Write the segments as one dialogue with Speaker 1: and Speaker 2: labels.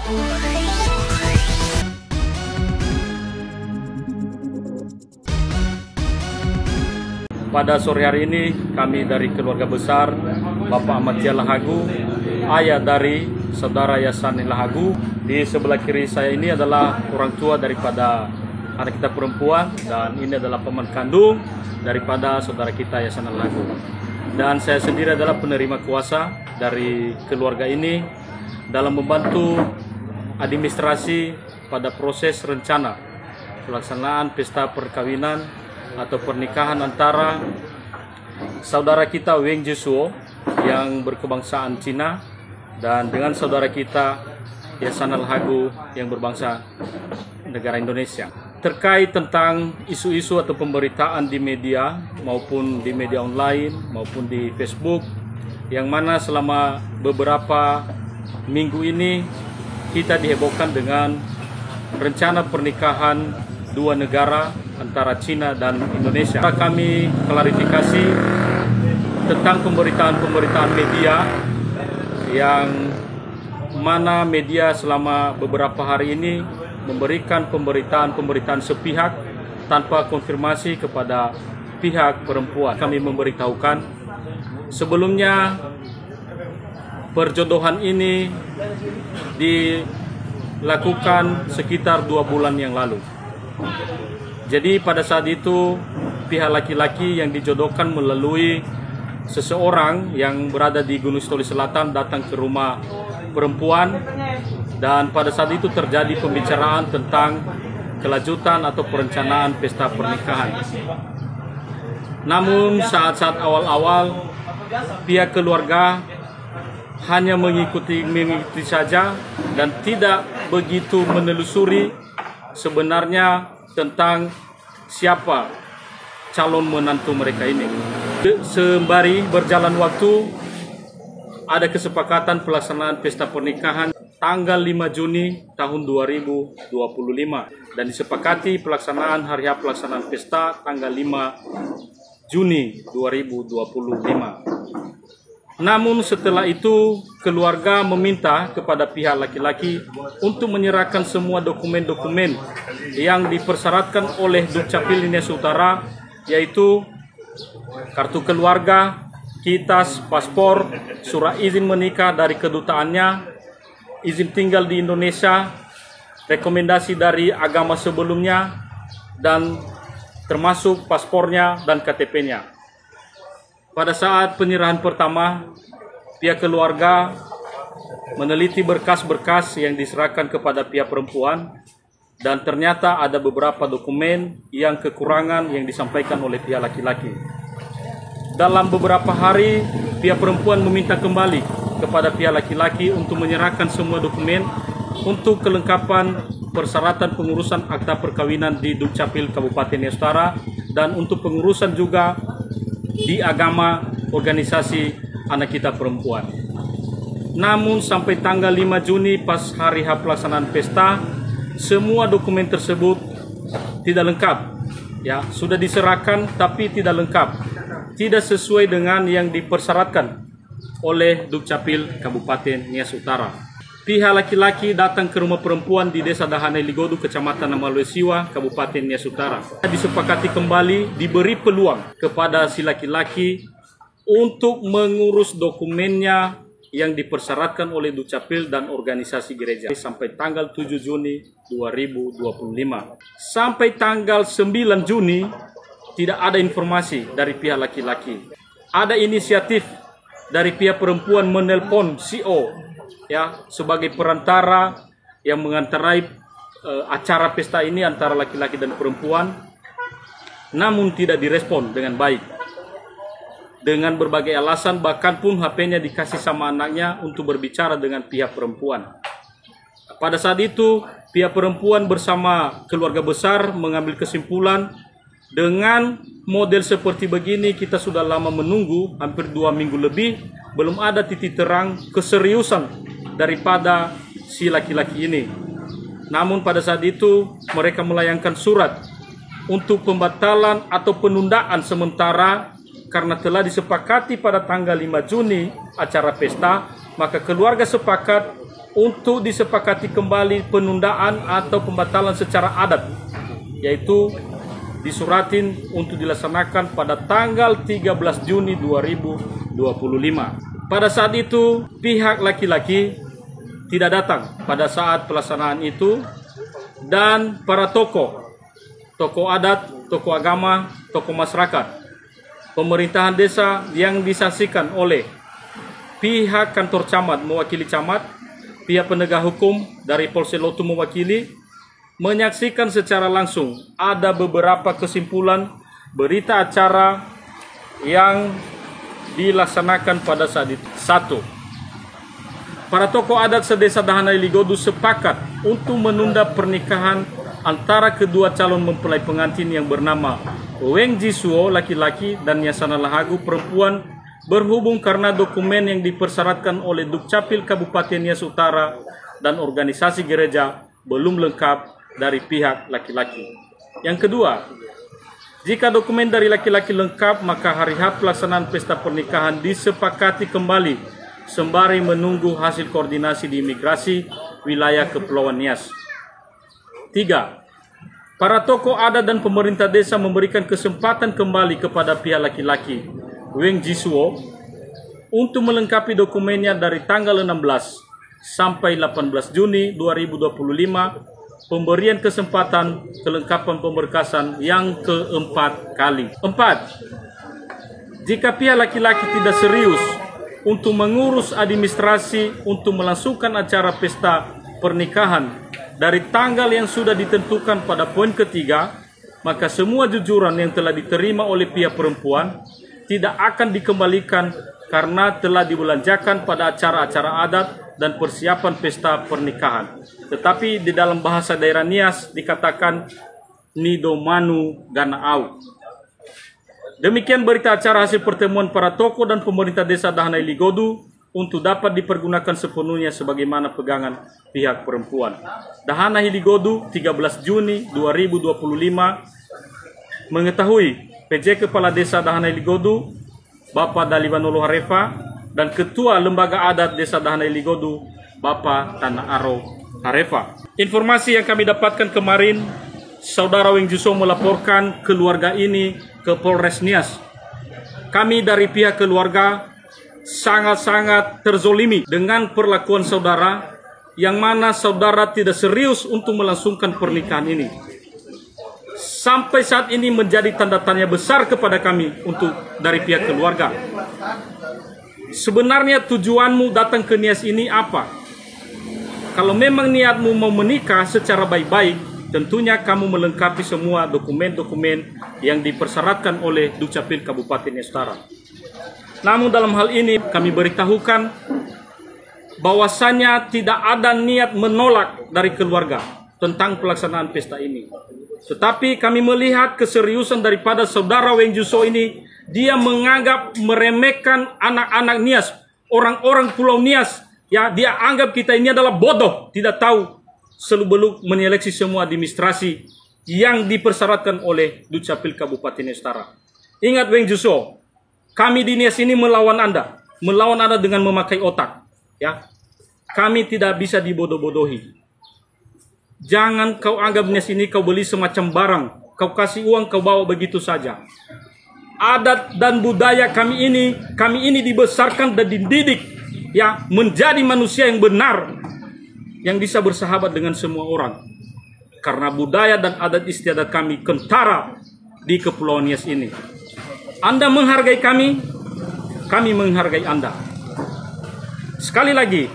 Speaker 1: Pada sore hari ini kami dari keluarga besar Bapak Ahmad Zia Lahagu, ayah dari saudara Yasani Lahagu. Di sebelah kiri saya ini adalah orang tua daripada anak kita perempuan, dan ini adalah paman kandung daripada saudara kita Yasani Lahagu. Dan saya sendiri adalah penerima kuasa dari keluarga ini dalam membantu administrasi pada proses rencana pelaksanaan pesta perkawinan atau pernikahan antara saudara kita Weng Jisuo yang berkebangsaan Cina dan dengan saudara kita Yasani Lahagu yang berbangsa negara Indonesia. Terkait tentang isu-isu atau pemberitaan di media maupun di media online maupun di Facebook, yang mana selama beberapa minggu ini kita dihebohkan dengan rencana pernikahan dua negara antara Cina dan Indonesia. Kami klarifikasi tentang pemberitaan media yang mana media selama beberapa hari ini memberikan pemberitaan sepihak tanpa konfirmasi kepada pihak perempuan. Kami memberitahukan sebelumnya perjodohan ini dilakukan sekitar 2 bulan yang lalu. Jadi pada saat itu pihak laki-laki yang dijodohkan melalui seseorang yang berada di Gunung Sitoli Selatan datang ke rumah perempuan, dan pada saat itu terjadi pembicaraan tentang kelanjutan atau perencanaan pesta pernikahan. Namun saat-saat awal-awal pihak keluarga hanya mengikuti saja dan tidak begitu menelusuri sebenarnya tentang siapa calon menantu mereka ini. Sembari berjalan waktu, ada kesepakatan pelaksanaan pesta pernikahan tanggal 5 Juni tahun 2025 dan disepakati pelaksanaan hari pelaksanaan pesta tanggal 5 Juni 2025. Namun setelah itu keluarga meminta kepada pihak laki-laki untuk menyerahkan semua dokumen-dokumen yang dipersyaratkan oleh Dukcapil Nias Utara, yaitu kartu keluarga, kitas, paspor, surat izin menikah dari kedutaannya, izin tinggal di Indonesia, rekomendasi dari agama sebelumnya, dan termasuk paspornya dan KTP-nya. Pada saat penyerahan pertama, pihak keluarga meneliti berkas-berkas yang diserahkan kepada pihak perempuan, dan ternyata ada beberapa dokumen yang kekurangan yang disampaikan oleh pihak laki-laki. Dalam beberapa hari, pihak perempuan meminta kembali kepada pihak laki-laki untuk menyerahkan semua dokumen untuk kelengkapan persyaratan pengurusan akta perkawinan di Dukcapil Kabupaten Nias Utara, dan untuk pengurusan juga di agama organisasi anak kita perempuan. Namun sampai tanggal 5 Juni pas hari pelaksanaan pesta, semua dokumen tersebut tidak lengkap. Ya, sudah diserahkan tapi tidak lengkap. Tidak sesuai dengan yang dipersyaratkan oleh Dukcapil Kabupaten Nias Utara. Pihak laki-laki datang ke rumah perempuan di Desa Dahanai Ligodu, Kecamatan Namalwesiwa, Kabupaten Nias Utara. Disepakati kembali diberi peluang kepada si laki-laki untuk mengurus dokumennya yang dipersyaratkan oleh Dukcapil dan organisasi gereja sampai tanggal 7 Juni 2025. Sampai tanggal 9 Juni tidak ada informasi dari pihak laki-laki. Ada inisiatif dari pihak perempuan menelpon CO ya sebagai perantara yang mengantarai acara pesta ini antara laki-laki dan perempuan, namun tidak direspon dengan baik. Dengan berbagai alasan, bahkan pun HP-nya dikasih sama anaknya untuk berbicara dengan pihak perempuan. Pada saat itu, pihak perempuan bersama keluarga besar mengambil kesimpulan, dengan model seperti begini kita sudah lama menunggu, hampir 2 minggu lebih, belum ada titik terang keseriusan daripada si laki-laki ini. Namun pada saat itu mereka melayangkan surat untuk pembatalan atau penundaan sementara karena telah disepakati pada tanggal 5 Juni acara pesta maka keluarga sepakat untuk disepakati kembali penundaan atau pembatalan secara adat, yaitu disuratin untuk dilaksanakan pada tanggal 13 Juni 2025. Pada saat itu, pihak laki-laki tidak datang pada saat pelaksanaan itu, dan para tokoh adat, tokoh agama, tokoh masyarakat, pemerintahan desa yang disaksikan oleh pihak kantor camat mewakili camat, pihak penegak hukum dari Polsek Lotu mewakili, menyaksikan secara langsung ada beberapa kesimpulan berita acara yang dilaksanakan pada saat itu. 1. Para tokoh adat sedesa Dahanai Ligodu sepakat untuk menunda pernikahan antara kedua calon mempelai pengantin yang bernama Weng Jisuo laki-laki dan Yasana Lahagu perempuan, berhubung karena dokumen yang dipersyaratkan oleh Dukcapil Kabupaten Nias Utara dan organisasi gereja belum lengkap dari pihak laki-laki. Yang kedua, jika dokumen dari laki-laki lengkap, maka hari H pelaksanaan pesta pernikahan disepakati kembali sembari menunggu hasil koordinasi di imigrasi wilayah Kepulauan Nias. 3. Para tokoh adat dan pemerintah desa memberikan kesempatan kembali kepada pihak laki-laki Weng Jisuo untuk melengkapi dokumennya dari tanggal 16 sampai 18 Juni 2025, pemberian kesempatan kelengkapan pemberkasan yang keempat kali. 4. Jika pihak laki-laki tidak serius untuk mengurus administrasi untuk melangsungkan acara pesta pernikahan dari tanggal yang sudah ditentukan pada poin ketiga, maka semua jujuran yang telah diterima oleh pihak perempuan tidak akan dikembalikan karena telah dibelanjakan pada acara-acara adat dan persiapan pesta pernikahan. Tetapi di dalam bahasa daerah Nias dikatakan Nidomanu Ganaau. Demikian berita acara hasil pertemuan para tokoh dan pemerintah desa Dahanai Ligodu untuk dapat dipergunakan sepenuhnya sebagaimana pegangan pihak perempuan. Dahanai Ligodu 13 Juni 2025 mengetahui PJ Kepala Desa Dahanai Ligodu, Bapak Daliwanolo Harefa, dan Ketua Lembaga Adat Desa Dahanai Ligodu, Bapak Tanah Aro Harefa. Informasi yang kami dapatkan kemarin, Saudara Weng Jisuo melaporkan keluarga ini ke Polres Nias. Kami dari pihak keluarga sangat-sangat terzolimi dengan perlakuan saudara, yang mana saudara tidak serius untuk melangsungkan pernikahan ini. Sampai saat ini menjadi tanda tanya besar kepada kami untuk dari pihak keluarga. Sebenarnya tujuanmu datang ke Nias ini apa? Kalau memang niatmu mau menikah secara baik-baik, tentunya kamu melengkapi semua dokumen-dokumen yang dipersyaratkan oleh Dukcapil Kabupaten Nias Utara. Namun dalam hal ini kami beritahukan bahwasannya tidak ada niat menolak dari keluarga tentang pelaksanaan pesta ini. Tetapi kami melihat keseriusan daripada saudara Weng Jisuo ini, dia menganggap meremehkan anak-anak Nias, orang-orang Pulau Nias. Ya, dia anggap kita ini adalah bodoh, tidak tahu seluk-beluk menyeleksi semua administrasi yang dipersyaratkan oleh Dukcapil Kabupaten Nias Utara. Ingat Weng Jisuo, kami di Nias ini melawan Anda dengan memakai otak. Ya, kami tidak bisa dibodoh-bodohi. Jangan kau anggap Nias ini kau beli semacam barang, kau kasih uang kau bawa begitu saja. Adat dan budaya kami ini dibesarkan dan dididik ya menjadi manusia yang benar, yang bisa bersahabat dengan semua orang. Karena budaya dan adat istiadat kami kentara di Kepulauan Nias ini. Anda menghargai kami menghargai Anda. Sekali lagi,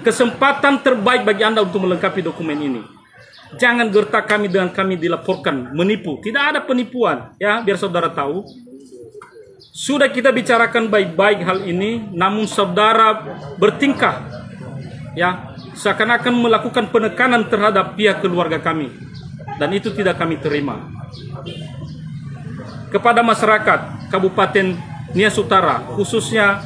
Speaker 1: kesempatan terbaik bagi Anda untuk melengkapi dokumen ini. Jangan gertak kami dengan kami dilaporkan menipu. Tidak ada penipuan, ya, biar saudara tahu. Sudah kita bicarakan baik-baik hal ini, namun saudara bertingkah, ya, seakan-akan melakukan penekanan terhadap pihak keluarga kami, dan itu tidak kami terima. Kepada masyarakat Kabupaten Nias Utara, khususnya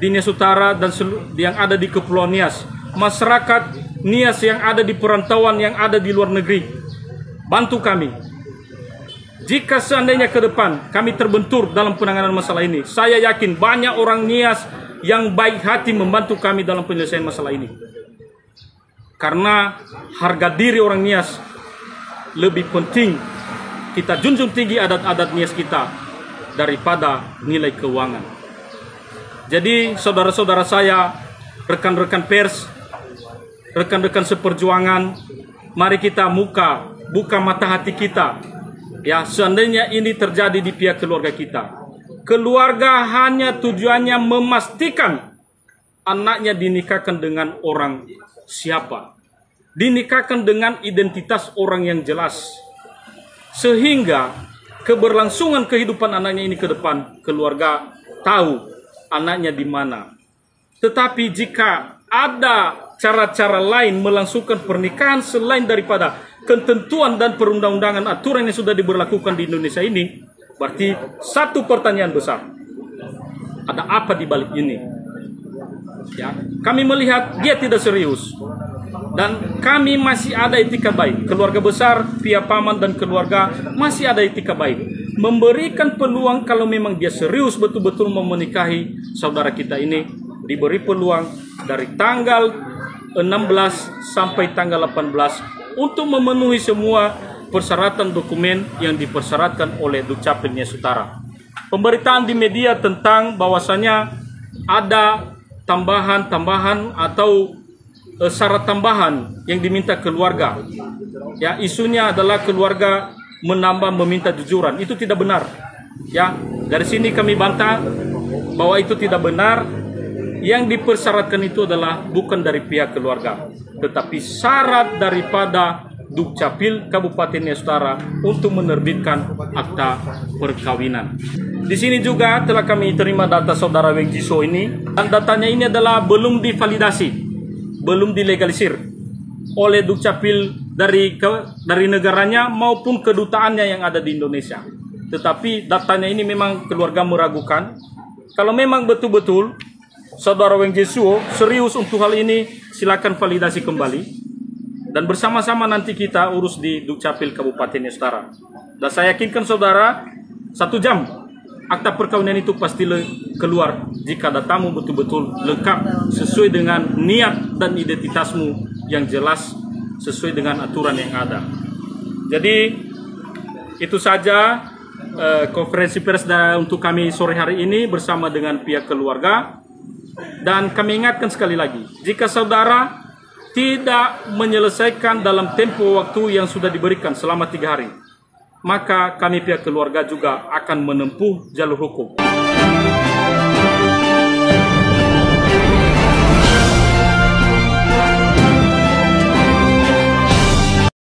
Speaker 1: di Nias Utara dan yang ada di Kepulauan Nias, masyarakat Nias yang ada di perantauan, yang ada di luar negeri, bantu kami. Jika seandainya ke depan kami terbentur dalam penanganan masalah ini, saya yakin banyak orang Nias yang baik hati membantu kami dalam penyelesaian masalah ini. Karena harga diri orang Nias lebih penting, kita junjung tinggi adat-adat Nias kita daripada nilai keuangan. Jadi saudara-saudara saya, rekan-rekan pers, rekan-rekan seperjuangan, mari kita buka mata hati kita. Ya, seandainya ini terjadi di pihak keluarga kita. Keluarga hanya tujuannya memastikan anaknya dinikahkan dengan orang siapa. Dinikahkan dengan identitas orang yang jelas. Sehingga keberlangsungan kehidupan anaknya ini ke depan, keluarga tahu anaknya di mana. Tetapi jika ada cara-cara lain melangsungkan pernikahan selain daripada ketentuan dan perundang-undangan aturan yang sudah diberlakukan di Indonesia ini, berarti satu pertanyaan besar. Ada apa di balik ini? Ya, kami melihat dia tidak serius. Dan kami masih ada etika baik. Keluarga besar, pihak paman dan keluarga masih ada etika baik. Memberikan peluang kalau memang dia serius betul-betul mau menikahi saudara kita ini, diberi peluang dari tanggal 16 sampai tanggal 18 untuk memenuhi semua persyaratan dokumen yang dipersyaratkan oleh Dukcapil Nias Utara. Pemberitaan di media tentang bahwasanya ada tambahan atau syarat tambahan yang diminta keluarga. Ya, isunya adalah keluarga meminta jujuran. Itu tidak benar. Ya, dari sini kami bantah bahwa itu tidak benar. Yang dipersyaratkan itu adalah bukan dari pihak keluarga, tetapi syarat daripada Dukcapil Kabupaten Nias Utara untuk menerbitkan akta perkawinan. Di sini juga telah kami terima data saudara Weng Jisoo ini, dan datanya ini adalah belum divalidasi, belum dilegalisir oleh Dukcapil dari negaranya maupun kedutaannya yang ada di Indonesia. Tetapi datanya ini memang keluarga meragukan. Kalau memang betul-betul saudara Weng Jisoo serius untuk hal ini, silakan validasi kembali. Dan bersama-sama nanti kita urus di Dukcapil Kabupaten Nias Utara. Dan saya yakinkan saudara, 1 jam akta perkawinan itu pasti keluar jika datamu betul-betul lengkap sesuai dengan niat dan identitasmu yang jelas sesuai dengan aturan yang ada. Jadi itu saja konferensi pers untuk kami sore hari ini bersama dengan pihak keluarga. Dan kami ingatkan sekali lagi, jika saudara tidak menyelesaikan dalam tempo waktu yang sudah diberikan selama 3 hari, maka kami pihak keluarga juga akan menempuh jalur hukum.